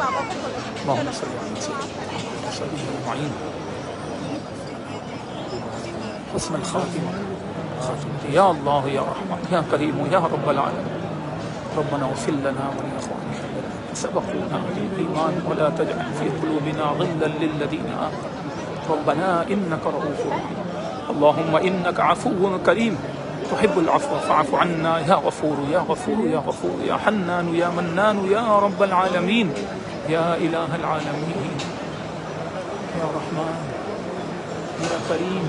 اللهم صل على سيدنا محمد حسن الخاتمة يا الله يا رحمن يا كريم يا رب العالمين. ربنا اغفر لنا ولإخواننا الذين سبقونا بالإيمان ولا تجعل في قلوبنا غلا للذين آمنوا ربنا إنك رؤوف رحيم. اللهم إنك عفو كريم تحب العفو فاعف عنا يا غفور يا غفور يا غفور يا حنان يا منان يا رب العالمين يا إله العالمين يا رحمن يا كريم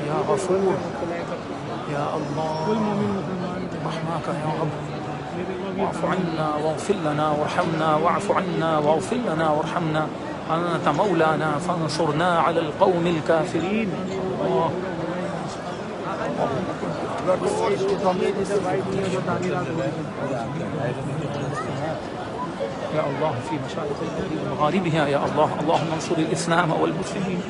يا غفور يا الله رحمك يا رب. واعف عنا واغفر لنا وارحمنا واعف عنا واغفر لنا وارحمنا أنت مولانا فانصرنا على القوم الكافرين. الله يا الله في مشارق الأرض ومغاربها يا الله. اللهم انصر الإسلام والمسلمين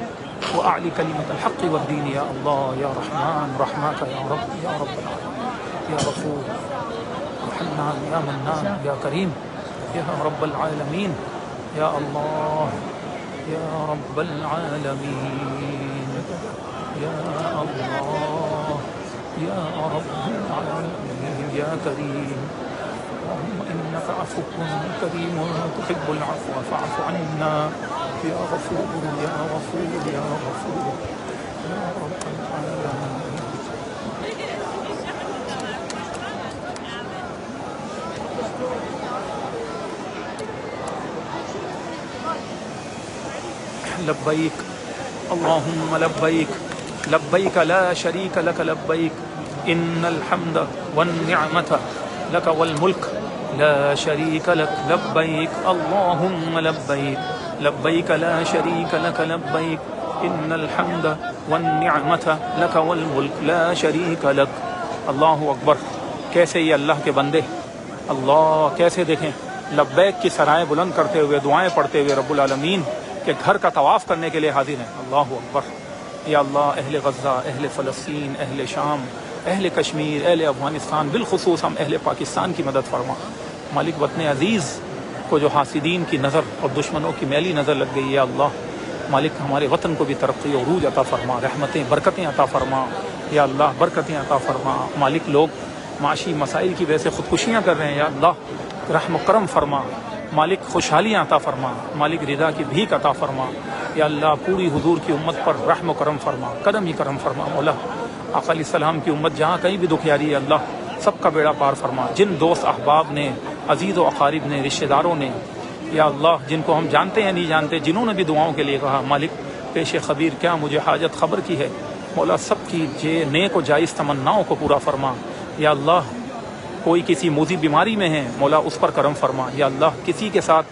وأعلي كلمة الحق والدين يا الله يا رحمن رحمك يا رب يا رب العالمين يا غفور يا حنان يا منان يا كريم يا رب العالمين يا الله يا رب العالمين يا الله يا رب العالمين يا كريم. اللهم إنك عفو كريم تحب العفو فاعف عنا يا غفور يا غفور يا غفور يا رب العالمين. لبيك اللهم لبيك لبيك لا شريك لك لبيك إن الحمد والنعمة لك والملك لا شريك لك لبيك اللهم لبيك لبيك لا شريك لك لبيك إن الحمد والنعمة لك والملك لا شريك لك. اللہ اکبر. کیسے یہ اللہ کے بندے اللہ کیسے دیکھیں لبیک کی سرائیں بلند کرتے ہوئے دعائیں پڑھتے ہوئے رب العالمین کے گھر کا طواف کرنے کے لیے حاضر ہیں. اللہ اکبر. یا اللہ اہل غزہ اہل فلسطین اہل شام اہل کشمیر اہل افغانستان بالخصوص ہم اہل پاکستان کی مدد فرما. مالک وطن عزیز کو جو حاسدین کی نظر اور دشمنوں کی میلی نظر لگ گئی ہے اللہ مالک ہمارے وطن کو بھی ترقی و عروج عطا فرما رحمتیں برکتیں عطا فرما یا اللہ برکتیں عطا فرما. مالک لوگ معاشی مسائل کی وجہ سے خودکشیاں کر رہے ہیں یا اللہ رحم و کرم فرما. مالک خوشحالیاں عطا فرما. مالک رضا کی بھیک عطا فرما یا اللہ. پوری حضور کی امت پر رحم و کرم فرما کرم ہی کرم فرما مولا. آقا علیہ السلام کی امت جہاں کہیں بھی دکھیاری ہے اللہ سب کا بیڑا پار فرما. جن دوست احباب نے عزیز و اقارب نے رشتہ داروں نے یا اللہ جن کو ہم جانتے ہیں نہیں جانتے جنہوں نے بھی دعاؤں کے لیے کہا مالک پیش خبیر کیا مجھے حاجت خبر کی ہے مولا. سب کی نیک و جائز تمناؤں کو پورا فرما یا اللہ. کوئی کسی موذی بیماری میں ہے مولا اس پر کرم فرما یا اللہ. کسی کے ساتھ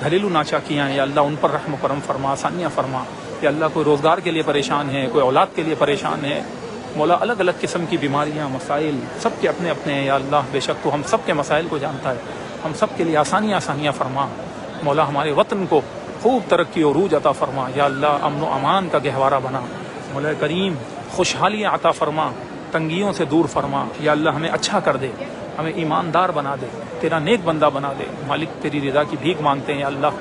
گھریلو ناچاکیاں ہیں یا اللہ ان پر رحم و کرم فرما آسانیاں فرما یا اللہ. کوئی روزگار کے لیے پریشان ہے کوئی اولاد کے لیے پریشان ہے مولا. الگ الگ قسم کی بیماریاں مسائل سب کے اپنے اپنے ہیں یا اللہ. بے شک تو ہم سب کے مسائل کو جانتا ہے. ہم سب کے لیے آسانیاں فرما مولا. ہمارے وطن کو خوب ترقی و عروج عطا فرما یا اللہ. امن و امان کا گہوارہ بنا مولا کریم. خوشحالیاں عطا فرما تنگیوں سے دور فرما یا اللہ. ہمیں اچھا کر دے ہمیں ایماندار بنا دے تیرا نیک بندہ بنا دے مالک. تیری رضا کی بھیک مانگتے ہیں یا اللہ.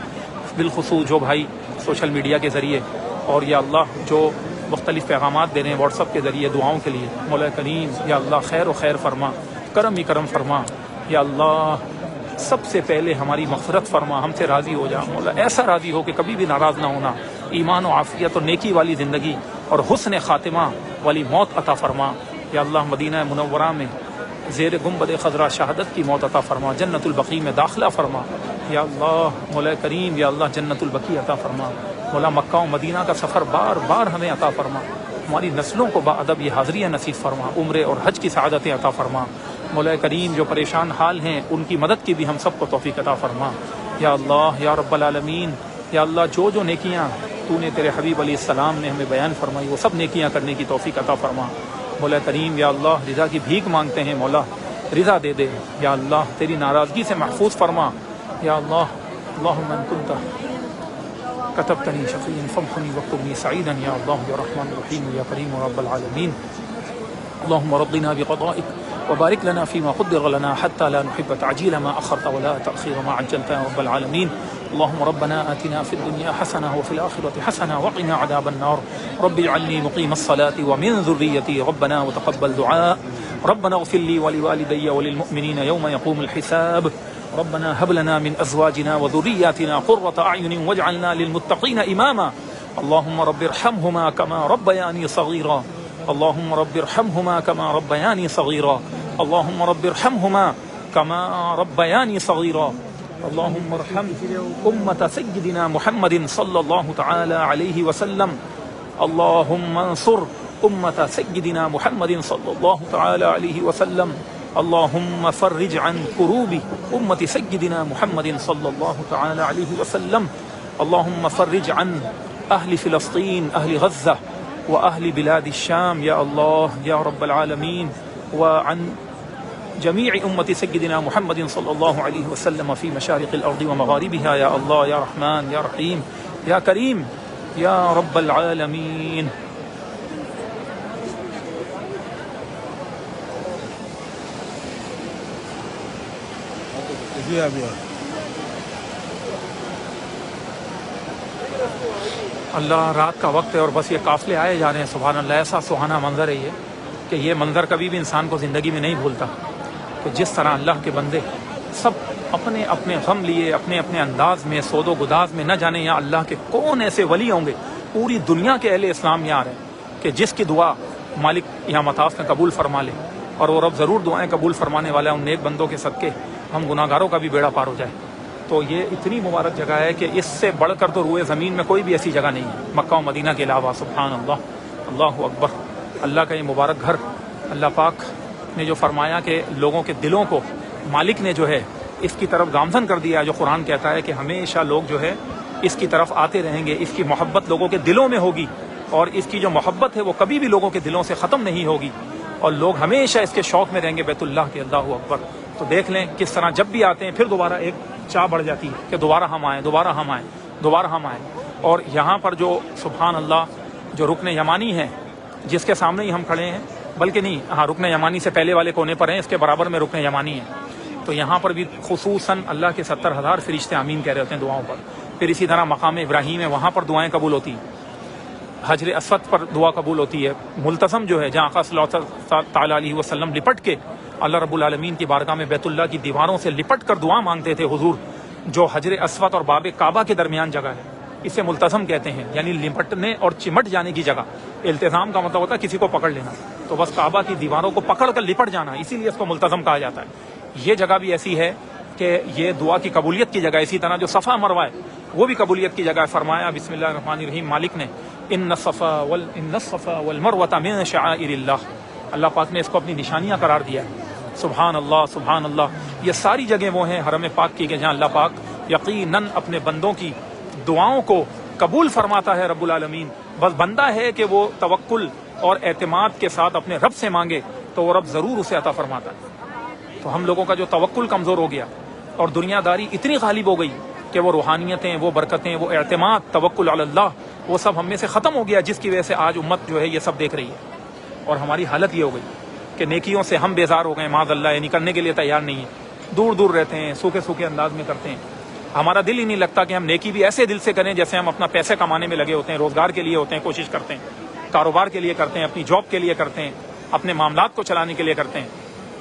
بالخصوص جو بھائی سوشل میڈیا کے ذریعے اور یا اللہ جو مختلف پیغامات دے رہے ہیں واٹس ایپ کے ذریعے دعاؤں کے لیے مولا کریم یا اللہ. خیر و خیر فرما کرم ہی کرم فرما یا اللہ. سب سے پہلے ہماری مغفرت فرما ہم سے راضی ہو جا مولا. ایسا راضی ہو کہ کبھی بھی ناراض نہ ہونا. ایمان و عافیت اور نیکی والی زندگی اور حسن خاتمہ والی موت عطا فرما یا اللہ. مدینہ منورہ میں زیر گنبد خضرا شہادت کی موت عطا فرما. جنت البقیع میں داخلہ فرما یا اللہ. مولا کریم یا اللہ جنت البقیع عطا فرما مولا. مکہ و مدینہ کا سفر بار بار ہمیں عطا فرما. ہماری نسلوں کو با ادب یہ حاضریاں نصیب فرما. عمرے اور حج کی سعادتیں عطا فرما مولا کریم. جو پریشان حال ہیں ان کی مدد کی بھی ہم سب کو توفیق عطا فرما یا اللہ یا رب العالمین یا اللہ. جو نیکیاں تو نے تیرے حبیب علیہ السلام نے ہمیں بیان فرمائی وہ سب نیکیاں کرنے کی توفیق عطا فرما مولا کریم یا اللہ. رضا کی بھیک مانگتے ہیں مولا. رضا دے دے یا اللہ. تیری ناراضگی سے محفوظ فرما یا اللہ. اللہم ان کنت كتبتني شقيا فامحني واكتبني سعيدا يا الله يا رحمن الرحيم يا كريم رب العالمين. اللهم رضنا بقضائك وبارك لنا فيما قدر لنا حتى لا نحب تعجيل ما أخرت ولا تأخير ما عجلت يا رب العالمين. اللهم ربنا آتنا في الدنيا حسنة وفي الآخرة حسنة وقنا عذاب النار رب اجعلني مقيم الصلاة ومن ذريتي ربنا وتقبل دعاء ربنا اغفر لي ولوالدي وللمؤمنين يوم يقوم الحساب ربنا هب لنا من أزواجنا وذرياتنا قرة أعين واجعلنا للمتقين إماما اللهم رب ارحمهما كما ربياني صغيرا اللهم رب ارحمهما كما ربياني صغيرا اللهم رب ارحمهما كما ربياني صغيرا اللهم ارحم أمة سيدنا محمد صلى الله تعالى عليه وسلم اللهم انصر أمة سيدنا محمد صلى الله تعالى عليه وسلم اللهم فرج عن كروب أمة سيدنا محمد صلى الله تعالى عليه وسلم اللهم فرج عن أهل فلسطين أهل غزة وأهل بلاد الشام يا الله يا رب العالمين وعن جميع أمة سيدنا محمد صلى الله عليه وسلم في مشارق الأرض ومغاربها يا الله يا رحمن يا رحيم يا كريم يا رب العالمين اللہ رات کا وقت ہے اور بس یہ قافلے آئے جا رہے ہیں سبحان اللہ ایسا سہانا منظر ہے یہ کہ یہ منظر کبھی بھی انسان کو زندگی میں نہیں بھولتا کہ جس طرح اللہ کے بندے سب اپنے اپنے غم لیے اپنے اپنے انداز میں سود و گداز میں نہ جانے یہاں اللہ کے کون ایسے ولی ہوں گے پوری دنیا کے اہل اسلام یہاں رہے کہ جس کی دعا مالک یہاں مطاف میں قبول فرما لے اور وہ رب ضرور دعائیں قبول فرمانے والا ہے ان نیک بندوں کے صدقے ہم گناہ گاروں کا بھی بیڑا پار ہو جائے تو یہ اتنی مبارک جگہ ہے کہ اس سے بڑھ کر تو روئے زمین میں کوئی بھی ایسی جگہ نہیں ہے مکہ و مدینہ کے علاوہ سبحان اللہ اللہ اکبر اللہ کا یہ مبارک گھر اللہ پاک نے جو فرمایا کہ لوگوں کے دلوں کو مالک نے جو ہے اس کی طرف گامزن کر دیا جو قرآن کہتا ہے کہ ہمیشہ لوگ جو ہے اس کی طرف آتے رہیں گے اس کی محبت لوگوں کے دلوں میں ہوگی اور اس کی جو محبت ہے وہ کبھی بھی لوگوں کے دلوں سے ختم نہیں ہوگی اور لوگ ہمیشہ اس کے شوق میں رہیں گے بیت اللہ کے اللہ اکبر تو دیکھ لیں کس طرح جب بھی آتے ہیں پھر دوبارہ ایک چاہ بڑھ جاتی ہے کہ دوبارہ ہم آئیں دوبارہ ہم آئیں دوبارہ ہم آئیں اور یہاں پر جو سبحان اللہ جو رکن یمانی ہے جس کے سامنے ہی ہم کھڑے ہیں بلکہ نہیں ہاں رکن یمانی سے پہلے والے کونے پر ہیں اس کے برابر میں رکن یمانی ہے تو یہاں پر بھی خصوصاً اللہ کے 70,000 فرشتے آمین کہہ رہے ہوتے ہیں دعاؤں پر پھر اسی طرح مقام ابراہیم ہے وہاں پر دعائیں قبول ہوتی ہیں حجر اسود پر دعا قبول ہوتی ہے ملتزم جو ہے جہاں آقا صلی اللہ تعالیٰ علیہ وسلم لپٹ کے اللہ رب العالمین کی بارگاہ میں بیت اللہ کی دیواروں سے لپٹ کر دعا مانگتے تھے حضور جو حجر اسود اور باب کعبہ کے درمیان جگہ ہے اسے ملتزم کہتے ہیں یعنی لپٹنے اور چمٹ جانے کی جگہ التزام کا مطلب ہوتا ہے کسی کو پکڑ لینا تو بس کعبہ کی دیواروں کو پکڑ کر لپٹ جانا اسی لیے اس کو ملتزم کہا جاتا ہے یہ جگہ بھی ایسی ہے کہ یہ دعا کی قبولیت کی جگہ اسی طرح جو صفا مروہ ہے وہ بھی قبولیت کی جگہ ہے فرمایا بسم اللہ الرحمن الرحیم مالک نے ان الصفا والمروہ من شعائر اللہ اللہ پاک نے اس کو اپنی نشانیاں قرار دیا ہے سبحان اللہ یہ ساری جگہیں وہ ہیں حرم پاک کی کہ جہاں اللہ پاک یقیناً اپنے بندوں کی دعاؤں کو قبول فرماتا ہے رب العالمین بس بندہ ہے کہ وہ توکل اور اعتماد کے ساتھ اپنے رب سے مانگے تو وہ رب ضرور اسے عطا فرماتا ہے تو ہم لوگوں کا جو توکل کمزور ہو گیا اور دنیا داری اتنی غالب ہو گئی کہ وہ روحانیتیں وہ برکتیں وہ اعتماد توکل علی اللہ وہ سب ہم میں سے ختم ہو گیا جس کی وجہ سے آج امت جو ہے یہ سب دیکھ رہی ہے اور ہماری حالت یہ ہو گئی کہ نیکیوں سے ہم بیزار ہو گئے معاذ اللہ یعنی کرنے کے لیے تیار نہیں ہیں دور دور رہتے ہیں سوکھے سوکھے انداز میں کرتے ہیں ہمارا دل ہی نہیں لگتا کہ ہم نیکی بھی ایسے دل سے کریں جیسے ہم اپنا پیسے کمانے میں لگے ہوتے ہیں روزگار کے لیے ہوتے ہیں کوشش کرتے ہیں کاروبار کے لیے کرتے ہیں اپنی جاب کے لیے کرتے ہیں اپنے معاملات کو چلانے کے لیے کرتے ہیں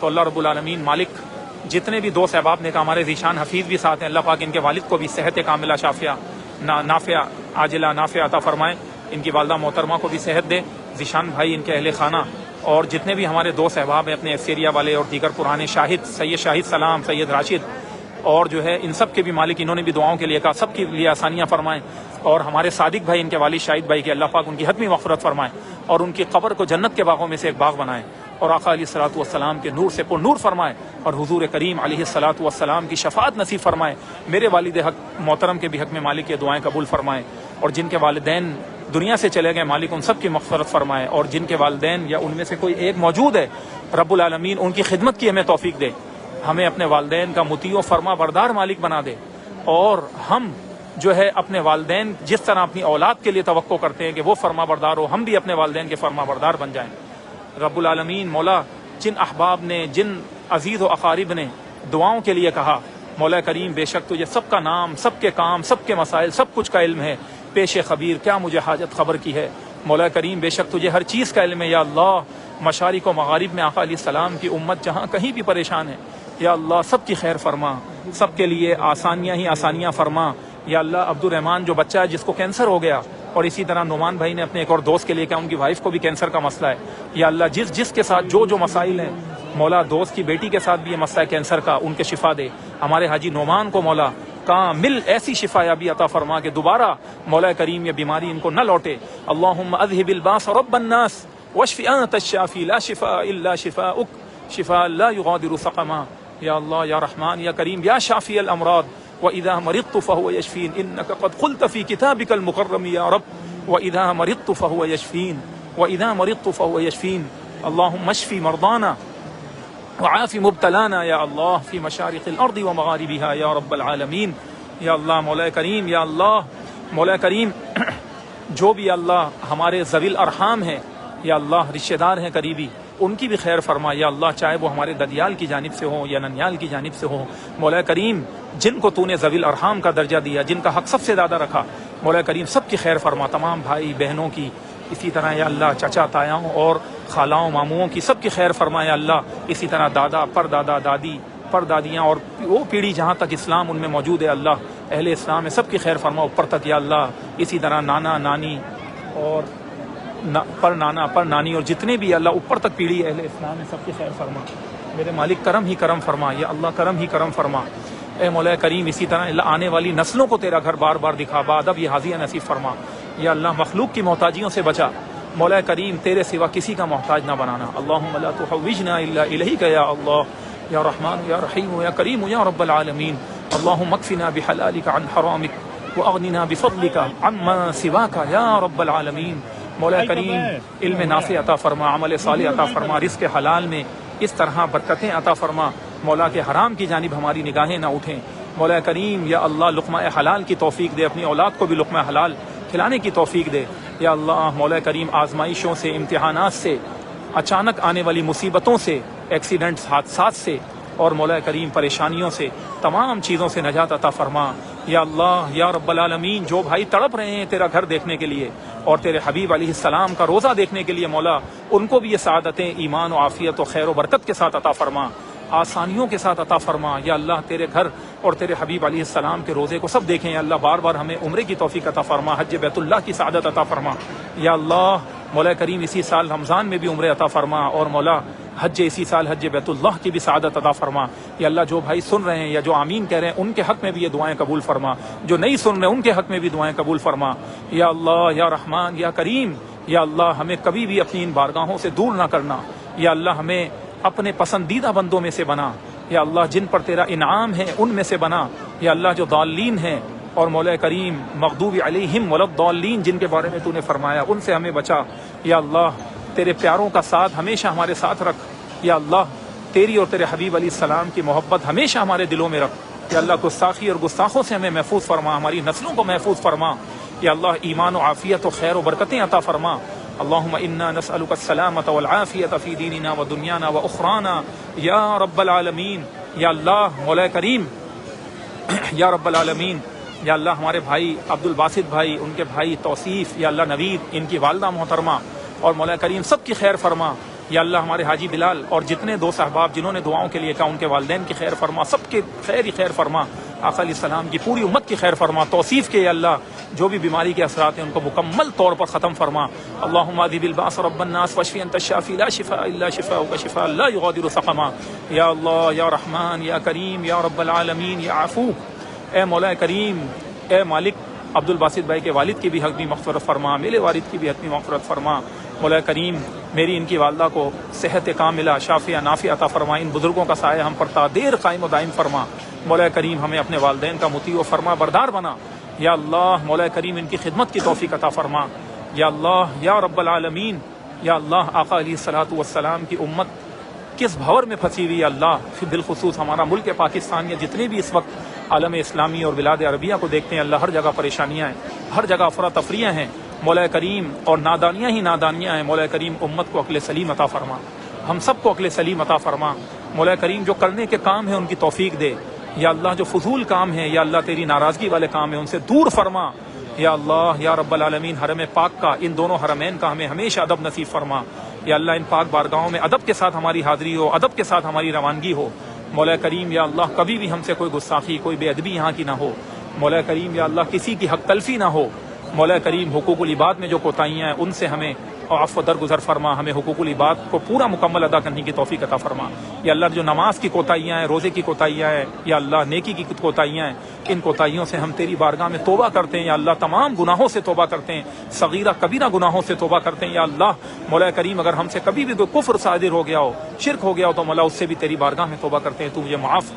تو اللہ رب العالمین مالک جتنے بھی دوست احباب نے کہا ہمارے ذیشان حفیظ بھی ساتھ ہیں اللہ پاک ان کے والد کو بھی صحت کاملہ شافیہ نافعہ عاجلہ نافعہ عطا فرمائے ان کی والدہ محترمہ کو بھی صحت دے ذیشان بھائی ان کے اہل خانہ اور جتنے بھی ہمارے دوست احباب ہیں اپنے ایسیریا والے اور دیگر پرانے شاہد سید شاہد سلام سید راشد اور جو ہے ان سب کے بھی مالک انہوں نے بھی دعاؤں کے لیے کہا سب کے لیے آسانیاں فرمائیں اور ہمارے صادق بھائی ان کے والد شاہد بھائی کے اللہ پاک ان کی حتمی مغفرت فرمائیں اور ان کی قبر کو جنت کے باغوں میں سے ایک باغ بنائیں اور آقا علیہ الصلوۃ والسلام کے نور سے پر نور فرمائے اور حضور کریم علیہ الصلوۃ والسلام کی شفاعت نصیب فرمائے میرے والد حق محترم کے بھی حق میں مالک کے دعائیں قبول فرمائیں اور جن کے والدین دنیا سے چلے گئے مالک ان سب کی مغفرت فرمائے اور جن کے والدین یا ان میں سے کوئی ایک موجود ہے رب العالمین ان کی خدمت کی ہمیں توفیق دے ہمیں اپنے والدین کا مطیع و فرما بردار مالک بنا دے اور ہم جو ہے اپنے والدین جس طرح اپنی اولاد کے لیے توقع کرتے ہیں کہ وہ فرما بردار ہو ہم بھی اپنے والدین کے فرما بردار بن جائیں رب العالمین مولا جن احباب نے جن عزیز و اقارب نے دعاؤں کے لیے کہا مولا کریم بے شک تجھے سب کا نام، سب کے کام، سب کے مسائل، سب کچھ کا علم ہے، پیش خبیر کیا مجھے حاجت خبر کی ہے۔ مولا کریم بے شک تجھے ہر چیز کا علم ہے یا اللہ۔ مشارق و مغارب میں آقا علیہ السلام کی امت جہاں کہیں بھی پریشان ہے یا اللہ سب کی خیر فرما، سب کے لیے آسانیاں ہی آسانیاں فرما یا اللہ۔ عبد الرحمان جو بچہ ہے جس کو کینسر ہو گیا، اور اسی طرح نعمان بھائی نے اپنے ایک اور دوست کے لیے کہا، ان کی وائف کو بھی کینسر کا مسئلہ ہے یا اللہ۔ جس کے ساتھ جو مسائل ہیں مولا، دوست کی بیٹی کے ساتھ بھی یہ مسئلہ ہے کینسر کا، ان کے شفا دے۔ ہمارے حاجی نعمان کو مولا کامل ایسی شفا یابی عطا فرما کہ دوبارہ مولا کریم یہ بیماری ان کو نہ لوٹے۔ اللہم اذہب الباس رب الناس واشف انت الشافی لا شفاء الا شفاؤک شفاء لا یغادر سقما۔ یا اللہ یا رحمان یا کریم یا شافی الامراض وَإِذَا مَرِضْتُ فَهُوَ يَشْفِينِ إِنَّكَ قَدْ قُلْتَ فِي كِتَابِكَ الْمُكَرَّمِ يَا رَبِّ وَإِذَا مَرِضْتُ فَهُوَ يَشْفِينِ وَإِذَا مَرِضْتُ فَهُوَ يَشْفِينِ اللهم اشف مرضانا وعاف مبتلانا یا اللہ فی مشارق الارض ومغاربها یا رب العالمین۔ یا اللہ مولا کریم یا اللہ مولا کریم جو بھی اللہ ہمارے ذوی الارحام ہیں یا اللہ رشتہ دار ہیں قریبی، ان کی بھی خیر فرما یا اللہ، چاہے وہ ہمارے ددیال کی جانب سے ہوں یا ننیال کی جانب سے ہوں مولا کریم، جن کو تو نے ذوی الارحام کا درجہ دیا، جن کا حق سب سے زیادہ رکھا مولا کریم، سب کی خیر فرما، تمام بھائی بہنوں کی، اسی طرح یا اللہ چچا تایاؤں اور خالاؤں ماموؤں کی سب کی خیر فرما یا اللہ، اسی طرح دادا پر دادا دادی پر دادیاں اور وہ پیڑھی جہاں تک اسلام ان میں موجود ہے اللہ، اہل اسلام ہے سب کی خیر فرما اوپر تک یا اللہ، اسی طرح نانا نانی اور پر نانا پر نانی اور جتنے بھی اللہ اوپر تک پیڑھی اہل اسلام ہے سب کی خیر فرما۔ میرے مالک کرم ہی کرم فرما یا اللہ، کرم ہی کرم فرما اے مولا کریم۔ اسی طرح اللہ آنے والی نسلوں کو تیرا گھر بار بار دکھا، بادب یہ حاضیہ نصیب فرما یا اللہ، مخلوق کی محتاجیوں سے بچا مولا کریم، تیرے سوا کسی کا محتاج نہ بنانا۔ اللہم لا تحوجنا الا الیک یا اللہ یا رحمان یا رحیم یا کریم یا رب العالمین۔ اللہم اکفنا بحلالک عن حرامک واغننا بفضلک عما سواک یا رب العالمین۔ مولا کریم علم نافع عطا فرما، عمل صالح عطا فرما، رزق حلال میں اس طرح برکتیں عطا فرما مولا کے حرام کی جانب ہماری نگاہیں نہ اٹھیں مولا کریم یا اللہ۔ لقمہ حلال کی توفیق دے، اپنی اولاد کو بھی لقمہ حلال کھلانے کی توفیق دے یا اللہ۔ مولا کریم آزمائشوں سے، امتحانات سے، اچانک آنے والی مصیبتوں سے، ایکسیڈنٹس حادثات سے اور مولا کریم پریشانیوں سے، تمام چیزوں سے نجات عطا فرما یا اللہ یا رب العالمین۔ جو بھائی تڑپ رہے ہیں تیرا گھر دیکھنے کے لیے اور تیرے حبیب علیہ السلام کا روزہ دیکھنے کے لیے مولا، ان کو بھی یہ سعادتیں ایمان و عافیت و خیر و برکت کے ساتھ عطا فرما، آسانیوں کے ساتھ عطا فرما یا اللہ۔ تیرے گھر اور تیرے حبیب علیہ السلام کے روزے کو سب دیکھیں یا اللہ، بار بار ہمیں عمرے کی توفیق عطا فرما، حج بیت اللہ کی سعادت عطا فرما یا اللہ۔ مولا کریم اسی سال رمضان میں بھی عمرے عطا فرما اور مولا حج اسی سال حج بیت اللہ کی بھی سعادت عطا فرما یا اللہ۔ جو بھائی سن رہے ہیں یا جو آمین کہہ رہے ہیں ان کے حق میں بھی یہ دعائیں قبول فرما، جو نہیں سن رہے ان کے حق میں بھی دعائیں قبول فرما یا اللہ یا رحمان یا کریم یا اللہ۔ ہمیں کبھی بھی اپنی ان بارگاہوں سے دور نہ کرنا یا اللہ، ہمیں اپنے پسندیدہ بندوں میں سے بنا یا اللہ، جن پر تیرا انعام ہے ان میں سے بنا یا اللہ۔ جو ضالین ہیں اور مولا کریم مغضوب علیہم ولا الضالین جن کے بارے میں تو نے فرمایا، ان سے ہمیں بچا یا اللہ۔ تیرے پیاروں کا ساتھ ہمیشہ ہمارے ساتھ رکھ یا اللہ۔ تیری اور تیرے حبیب علیہ السلام کی محبت ہمیشہ ہمارے دلوں میں رکھ یا اللہ۔ گستاخی اور گستاخوں سے ہمیں محفوظ فرما، ہماری نسلوں کو محفوظ فرما یا اللہ۔ ایمان و عافیت و خیر و برکتیں عطا فرما۔ اللہم انا نسألک السلامۃ والعافیۃ فی دیننا و دنیانا و اخرانا یا رب العالمین یا اللہ۔ مولا کریم یا رب العالمین یا اللہ، ہمارے بھائی عبد الباسط بھائی، ان کے بھائی توصیف یا اللہ، نوید، ان کی والدہ محترمہ اور مولا کریم سب کی خیر فرما یا اللہ۔ ہمارے حاجی بلال اور جتنے دوست احباب جنہوں نے دعاؤں کے لیے کہا، ان کے والدین کی خیر فرما، سب کے خیر ہی خیر فرما۔ آقا علیہ السلام کی پوری امت کی خیر فرما، توصیف کے یا اللہ جو بھی بیماری کے اثرات ہیں ان کو مکمل طور پر ختم فرما۔ اللہم اذھب الباس رب الناس واشف انت الشافی لا شفاء الا شفاؤک شفاء لا یغادر سقما یا اللہ یا رحمان یا کریم یا رب العالمین یا عفو۔ اے مولا کریم، اے مالک، عبد الباسط بھائی کے والد کی بھی حتمی مغفرت فرما، میرے والد کی بھی حتمی مغفرت فرما مولا کریم۔ میری ان کی والدہ کو صحت کاملہ شافیہ نافیہ عطا فرما، ان بزرگوں کا سایہ ہم پر تا دیر قائم و دائم فرما مولا کریم۔ ہمیں اپنے والدین کا مطیع و فرما بردار بنا یا اللہ۔ مولا کریم ان کی خدمت کی توفیق عطا فرما یا اللہ یا رب العالمین یا اللہ۔ آقا علیہ الصلوۃ والسلام کی امت کس بھور میں پھنسی ہوئی اللہ، بالخصوص ہمارا ملک پاکستان یا جتنے بھی اس وقت عالم اسلامی اور بلاد عربیہ کو دیکھتے ہیں اللہ، ہر جگہ پریشانیاں ہیں، ہر جگہ افراتفریاں ہیں مولا کریم، اور نادانیاں ہی نادانیاں ہیں مولا کریم۔ امت کو عقل سلیم عطا فرما، ہم سب کو عقل سلیم عطا فرما مولا کریم۔ جو کرنے کے کام ہیں ان کی توفیق دے یا اللہ جو فضول کام ہیں یا اللہ تیری ناراضگی والے کام ہیں ان سے دور فرما یا اللہ یا رب العالمین. حرم پاک کا ان دونوں حرمین کا ہمیں ہمیشہ ادب نصیب فرما یا اللہ. ان پاک بارگاہوں میں ادب کے ساتھ ہماری حاضری ہو, ادب کے ساتھ ہماری روانگی ہو مولا کریم یا اللہ. کبھی بھی ہم سے کوئی گستاخی کوئی بے ادبی یہاں کی نہ ہو مولا کریم یا اللہ. کسی کی حق تلفی نہ ہو مولا کریم. حقوق العباد میں جو کوتاہیاں ہیں ان سے ہمیں عفو درگزر فرما. ہمیں حقوق العباد کو پورا مکمل ادا کرنے کی توفیق عطا فرما یا اللہ. جو نماز کی کوتاہیاں ہیں, روزے کی کوتاہیاں ہیں یا اللہ, نیکی کی کوتاہیاں ہیں, ان کوتاہیوں سے ہم تیری بارگاہ میں توبہ کرتے ہیں یا اللہ. تمام گناہوں سے توبہ کرتے ہیں, صغیرہ کبیرہ گناہوں سے توبہ کرتے ہیں یا اللہ. مولا کریم اگر ہم سے کبھی بھی کوئی کفر صادر ہو گیا ہو, شرک ہو گیا ہو تو مولا اس سے بھی تیری بارگاہ میں توبہ کرتے ہیں. تو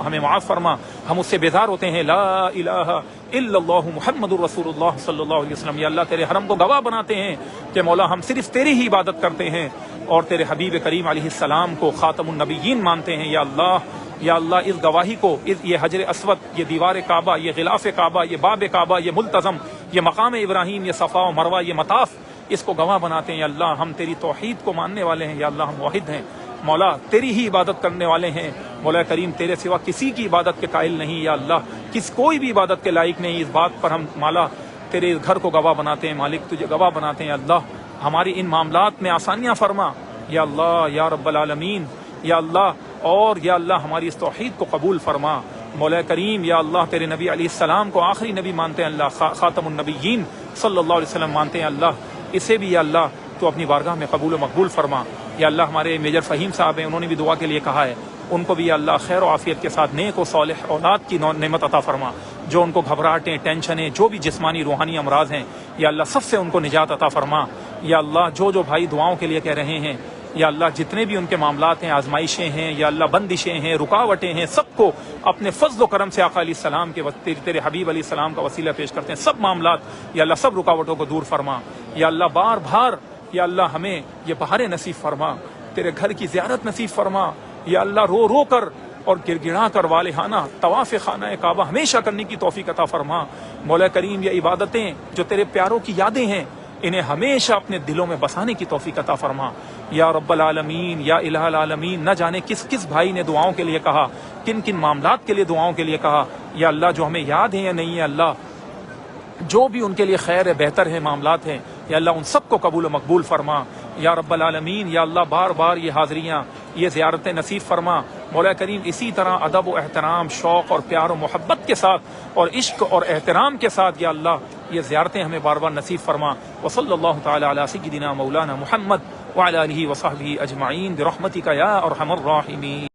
ہمیں معاف فرما. ہم اس سے بیزار ہوتے ہیں. لا الہ الا اللہ محمد الرسول اللہ صلی اللہ علیہ وسلم. یا اللہ تیرے حرم کو گواہ بناتے ہیں کہ مولا ہم صرف تیری ہی عبادت کرتے ہیں اور تیرے حبیب کریم علیہ السلام کو خاتم النبیین مانتے ہیں یا اللہ. یا اللہ اس گواہی کو, یہ حجر اسود, یہ دیوار کعبہ, یہ غلاف کعبہ, یہ باب کعبہ, یہ ملتزم, یہ مقام ابراہیم, یہ صفا و مروہ, یہ مطاف, اس کو گواہ بناتے ہیں یا اللہ. ہم تیری توحید کو ماننے والے ہیں یا اللہ. ہم واحد ہیں مولا, تیری ہی عبادت کرنے والے ہیں مولا کریم. تیرے سوا کسی کی عبادت کے قائل نہیں یا اللہ. کوئی بھی عبادت کے لائق نہیں. اس بات پر ہم مولا تیرے گھر کو گواہ بناتے ہیں مالک, تجھے گواہ بناتے ہیں اللہ. ہماری ان معاملات میں آسانیاں فرما یا اللہ یا رب العالمین یا اللہ. اور یا اللہ ہماری اس توحید کو قبول فرما مولا کریم یا اللہ. تیرے نبی علیہ السلام کو آخری نبی مانتے ہیں اللہ, خاتم النبیین صلی اللہ علیہ وسلم مانتے ہیں اللہ. اسے بھی یا اللہ تو اپنی بارگاہ میں قبول و مقبول فرما یا اللہ. ہمارے میجر فہیم صاحب ہیں, انہوں نے بھی دعا کے لیے کہا ہے, ان کو بھی یا اللہ خیر و عافیت کے ساتھ نیک و صالح اولاد کی نعمت عطا فرما. جو ان کو گھبراہٹیں, ٹینشنیں, جو بھی جسمانی روحانی امراض ہیں یا اللہ سب سے ان کو نجات عطا فرما یا اللہ. جو بھائی دعاؤں کے لیے کہہ رہے ہیں یا اللہ, جتنے بھی ان کے معاملات ہیں, آزمائشیں ہیں یا اللہ, بندشیں ہیں, رکاوٹیں ہیں, سب کو اپنے فضل و کرم سے آقا علیہ السلام کے تیرے حبیب علیہ السلام کا وسیلہ پیش کرتے ہیں. سب معاملات یا اللہ, سب رکاوٹوں کو دور فرما یا اللہ. بار یا اللہ ہمیں یہ بہاریں نصیب فرما, تیرے گھر کی زیارت نصیب فرما یا اللہ. رو کر اور گڑ گڑا کر والہانہ طواف خانہ کعبہ ہمیشہ کرنے کی توفیق عطا فرما مولا کریم. یہ عبادتیں جو تیرے پیاروں کی یادیں ہیں, انہیں ہمیشہ اپنے دلوں میں بسانے کی توفیق عطا فرما یا رب العالمین یا الہ العالمین. نہ جانے کس بھائی نے دعاؤں کے لیے کہا, کن معاملات کے لیے دعاؤں کے لیے کہا یا اللہ. جو ہمیں یاد ہیں یا نہیں ہے اللہ, جو بھی ان کے لیے خیر ہے, بہتر ہے, معاملات ہیں یا اللہ, ان سب کو قبول و مقبول فرما یا رب العالمین یا اللہ. بار یہ حاضریاں, یہ زیارتیں نصیب فرما مولا کریم. اسی طرح ادب و احترام, شوق اور پیار و محبت کے ساتھ اور عشق اور احترام کے ساتھ یا اللہ یہ زیارتیں ہمیں بار نصیب فرما. وصلی اللہ تعالی علی سیدنا مولانا محمد وعلی آلہ وصحبہ اجمعین برحمتک یا ارحم الراحمین.